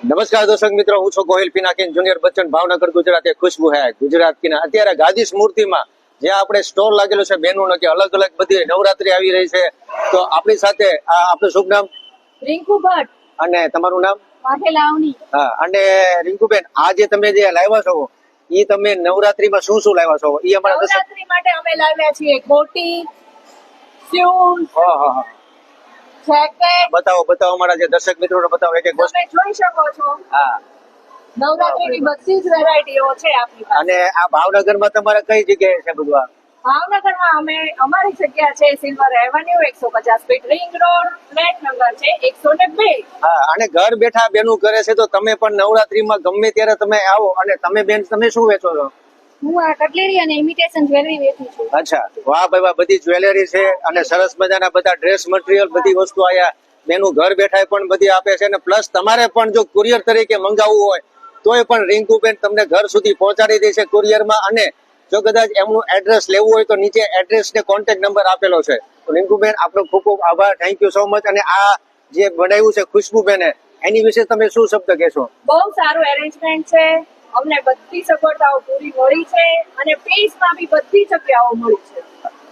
નમસ્કાર દર્શક મિત્રો, હું છું ગોહિલ પિનાકિન જુનિયર બચ્ચન, ભાવનગર ગુજરાત. ખુશ્બુ હે ગુજરાત કી અત્યારે ગાદી સ્મૃતિમાં જે આપણે સ્ટોલ લાગેલો છે બેનોનો, કે અલગ અલગ બધી નવરાત્રી આવી રહી છે. તો આપણી સાથે આપનું શુભ નામ? રિંકુ ભટ્ટ. અને તમારું નામ? વાઘેલાવની. હા. અને રિંકુબેન, આ જે તમે જે લાવ્યા છો એ તમે નવરાત્રીમાં શું શું લાવ્યા છો એ અમારા દર્શક? નવરાત્રી માટે અમે લાવ્યા છીએ કોટી, શૂઝ, હા હા હા, જેકેટ. બતાવો અમારા જે દર્શક મિત્રોને બતાવો એક એક વસ્તુ. તમે જોઈ શકો છો હા. નવરાત્રીની બધી જ વેરાયટીઓ છે આપણી પાસે. અને આ ભાવનગરમાં તમારે કઈ જગ્યાએ છે બધું આ? ભાવનગરમાં અમારી જગ્યા છે silver avenue 150 fit ring road, flat number છે 102. હા. અને ઘર બેઠા બેનું કરે છે, તો તમે પણ નવરાત્રીમાં ગમે ત્યારે તમે આવો. અને તમે બેન, તમે શું વેચો છો? હું આ કટલેરી અને ઇમિટેશન જ્વેલરી વેચું છું. અચ્છા, વાહ ભાઈ વાહ, બધી જ્વેલરી છે અને સરસ મજાના બધા ડ્રેસ મટીરિયલ, બધી વસ્તુ આયા બેનું ઘર બેઠા પણ બધી આપે છે. અને પ્લસ તમારે પણ જો કુરિયર તરીકે મંગાવવું હોય તોય પણ રિંકુબેન તમને ઘર સુધી પહોંચાડી દે છે કુરિયરમાં. અને જો કદાચ એમનું એડ્રેસ લેવું હોય તો નીચે એડ્રેસ ને કોન્ટેક્ટ નંબર આપેલો છે. તો રિંકુબેન, આપનો ખૂબ ખૂબ આભાર, થેન્ક યુ સો મચ. અને આ જે બનાવ્યું છે ખુશ્બુબેને, એની વિશે તમે શું શબ્દ કહેશો? બહુ સારું એરેન્જમેન્ટ છે. અમને બધી સગવડતાઓ પૂરી મળી છે અને પ્રાઇસમાં બી બધી જગ્યાઓ મળી છે.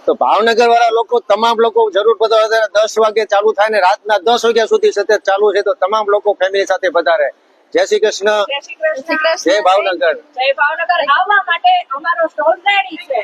તો ભાવનગર વાળા લોકો, તમામ લોકો જરૂર પધારે. 10 વાગે ચાલુ થાય ને રાતના 10 વાગ્યા સુધી સતત ચાલુ છે. તો તમામ લોકો ફેમિલી સાથે પધારે. જય શ્રી કૃષ્ણ. જય શ્રી કૃષ્ણ. જય ભાવનગર. જય ભાવનગર. આવવા માટે અમારો સ્ટોલ રેડી છે.